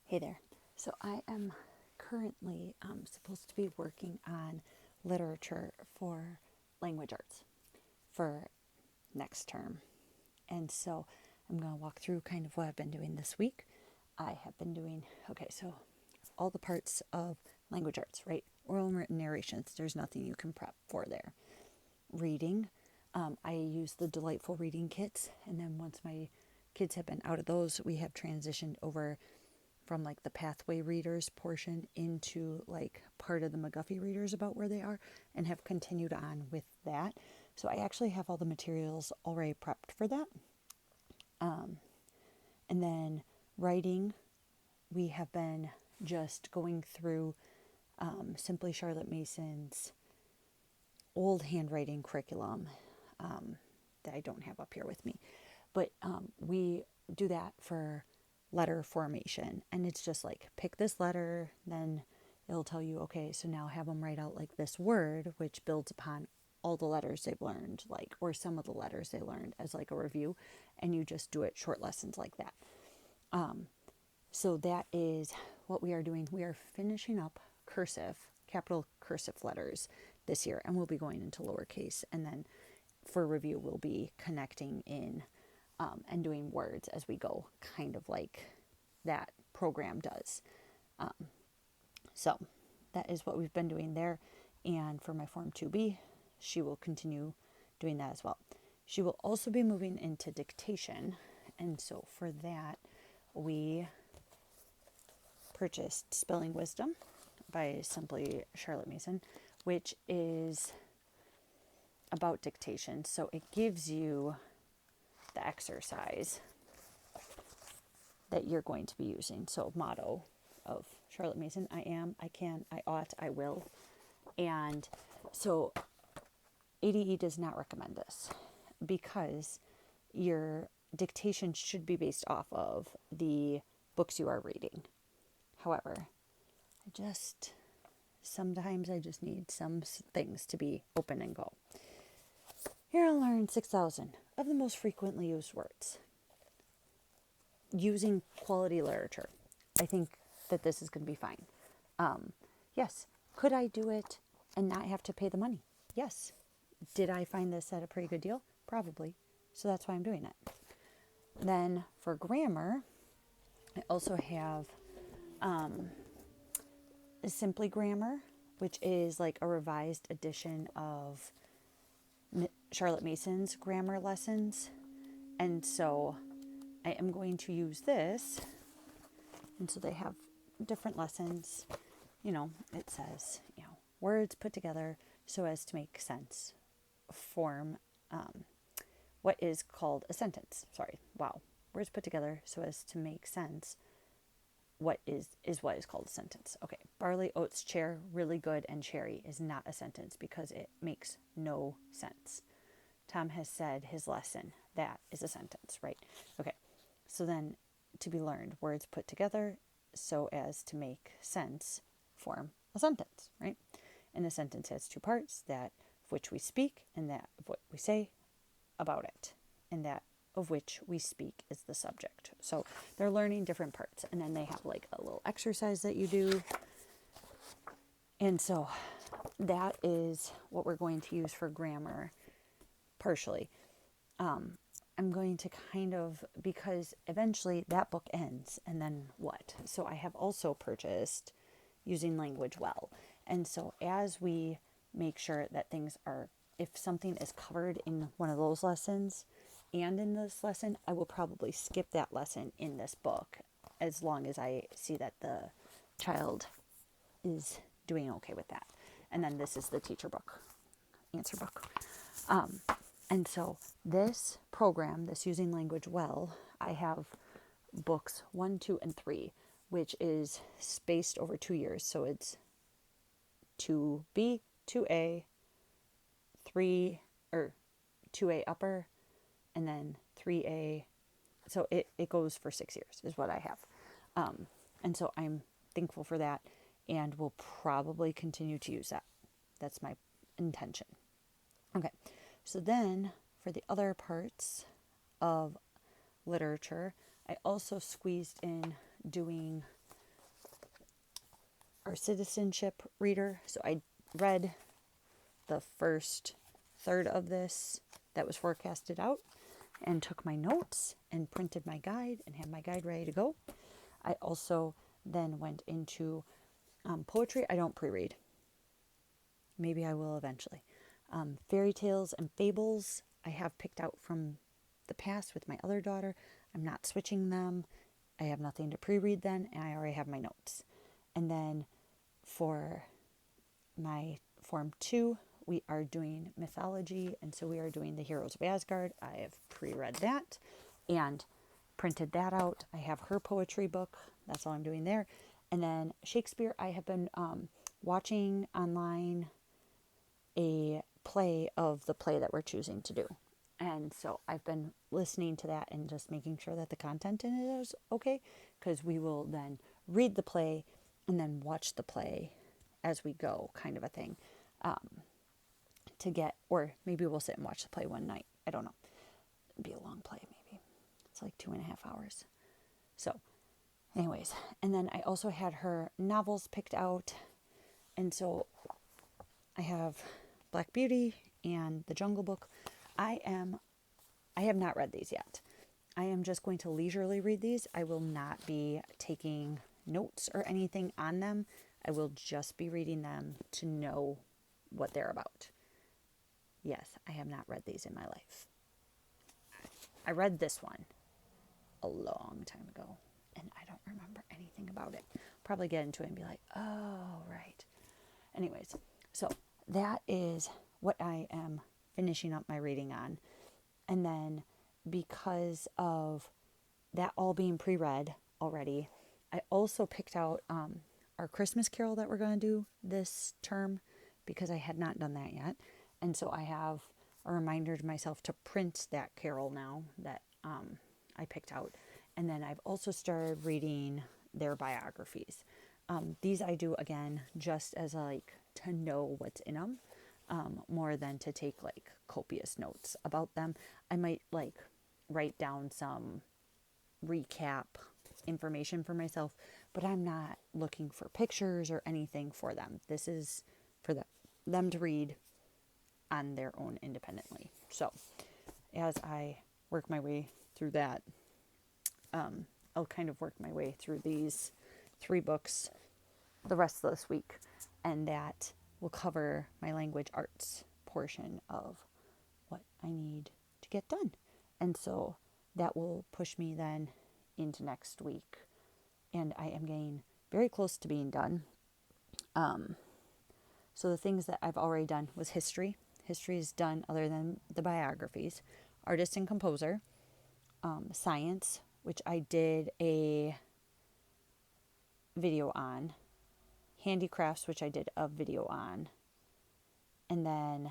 Hey there. So I am currently supposed to be working on literature for language arts for next term. And so I'm going to walk through kind of what I've been doing this week. I have been doing, okay, so all the parts of language arts, right? Oral and written narrations, there's nothing you can prep for there. Reading, I use the delightful reading kits. And then once my kids have been out of those, we have transitioned over from like the pathway readers portion into like part of the McGuffey readers about where they are and have continued on with that. So I actually have all the materials already prepped for that. And then writing, we have been just going through Simply Charlotte Mason's old handwriting curriculum that I don't have up here with me. But we do that for letter formation. And it's just like pick this letter, then it'll tell you, okay, so now have them write out like this word, which builds upon all the letters they've learned, like, or some of the letters they learned as like a review. And you just do it short lessons like that. So that is what we are doing. We are finishing up cursive, capital cursive letters this year, and we'll be going into lowercase. And then for review, we'll be connecting in and doing words as we go, kind of like that program does. So that is what we've been doing there. And for my Form 2B, she will continue doing that as well. She will also be moving into dictation. And so for that, we purchased Spelling Wisdom by Simply Charlotte Mason, which is about dictation. So it gives you the exercise that you're going to be using. So motto of Charlotte Mason: I am, I can, I ought, I will. And so ADE does not recommend this because your dictation should be based off of the books you are reading. However, sometimes I just need some things to be open and go. Here I'll learn 6,000 of the most frequently used words using quality literature. I think that this is going to be fine. Yes. Could I do it and not have to pay the money? Yes. Did I find this at a pretty good deal? Probably. So that's why I'm doing it. Then for grammar, I also have Simply Grammar, which is like a revised edition of Charlotte Mason's grammar lessons. And so I am going to use this. And so they have different lessons. It says, words put together so as to make sense form what is called a sentence. Sorry, wow. Words put together so as to make sense what is what is called a sentence. Okay, barley, oats, chair, really good, and cherry is not a sentence because it makes no sense. Tom has said his lesson. That is a sentence, right? Okay, so then to be learned, words put together so as to make sense form a sentence, right? And a sentence has two parts, that of which we speak and that of what we say about it. And that of which we speak is the subject. So they're learning different parts. And then they have like a little exercise that you do. And so that is what we're going to use for grammar partially. I'm going to because eventually that book ends, and then what? So I have also purchased Using Language Well. And so as we make sure that if something is covered in one of those lessons and in this lesson, I will probably skip that lesson in this book as long as I see that the child is doing okay with that. And then this is the teacher book, answer book. And so this program, this Using Language Well, I have books 1, 2, and 3, which is spaced over 2 years. So it's 2B, 2A, 3, or 2A upper, and then 3A. So it goes for 6 years is what I have. And so I'm thankful for that and will probably continue to use that. That's my intention. Okay. So then for the other parts of literature, I also squeezed in doing our citizenship reader. So I read the first third of this that was forecasted out and took my notes and printed my guide and had my guide ready to go. I also then went into poetry. I don't pre-read. Maybe I will eventually. Fairy tales and fables I have picked out from the past with my other daughter. I'm not switching them. I have nothing to pre-read then, and I already have my notes. And then for my Form 2, we are doing mythology, and so we are doing the Heroes of Asgard. I have pre-read that and printed that out. I have her poetry book. That's all I'm doing there. And then Shakespeare, I have been watching online a play of the play that we're choosing to do. And so I've been listening to that and just making sure that the content in it is okay, because we will then read the play and then watch the play as we go, kind of a thing, to get, or maybe we'll sit and watch the play one night. I don't know. It'd be a long play, maybe. It's like 2.5 hours. So anyways, and then I also had her novels picked out. And so I have Black Beauty and The Jungle Book. I have not read these yet. I am just going to leisurely read these. I will not be taking notes or anything on them. I will just be reading them to know what they're about. Yes, I have not read these in my life. I read this one a long time ago, and I don't remember anything about it. Probably get into it and be like, oh, right. Anyways, so that is what I am finishing up my reading on. And then because of that all being pre-read already, I also picked out our Christmas Carol that we're going to do this term, because I had not done that yet. And so I have a reminder to myself to print that carol now that I picked out. And then I've also started reading their biographies. These I do, again, just as to know what's in them, more than to take copious notes about them. I might write down some recap information for myself, but I'm not looking for pictures or anything for them. This is for them to read on their own independently. So as I work my way through that, I'll kind of work my way through these 3 books the rest of this week, and that will cover my language arts portion of what I need to get done. And so that will push me then into next week, and I am getting very close to being done. So the things that I've already done was history. History is done other than the biographies. Artist and composer. Science, which I did a video on. Handicrafts, which I did a video on. And then,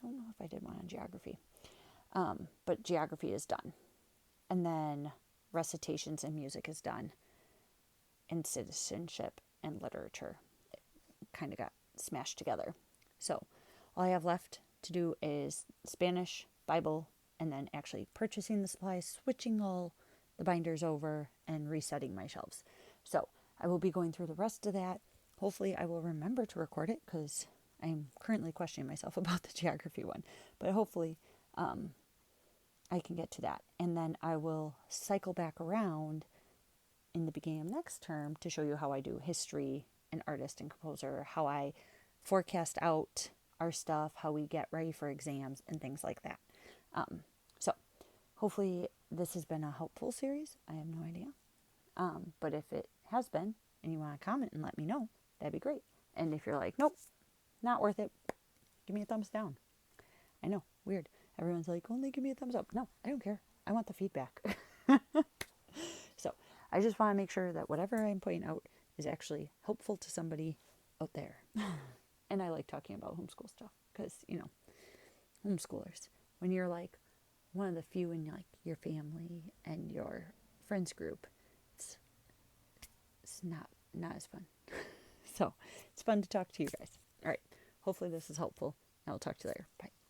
don't know if I did one on geography. But geography is done. And then recitations and music is done. And citizenship and literature kind of got smashed together. So all I have left to do is Spanish, Bible, and then actually purchasing the supplies, switching all the binders over, and resetting my shelves. So I will be going through the rest of that. Hopefully I will remember to record it, because I'm currently questioning myself about the geography one. But hopefully I can get to that. And then I will cycle back around in the beginning of next term to show you how I do history and artist and composer, how I forecast out our stuff, how we get ready for exams and things like that. So hopefully this has been a helpful series. I have no idea. But if it has been and you want to comment and let me know, that'd be great. And if you're like, nope, not worth it, give me a thumbs down. I know, weird. Everyone's like, only give me a thumbs up. No, I don't care. I want the feedback. So I just want to make sure that whatever I'm putting out is actually helpful to somebody out there. And I like talking about homeschool stuff because, homeschoolers, when you're one of the few in your family and your friends group, it's not as fun. So it's fun to talk to you guys. All right. Hopefully this is helpful. I'll talk to you later. Bye.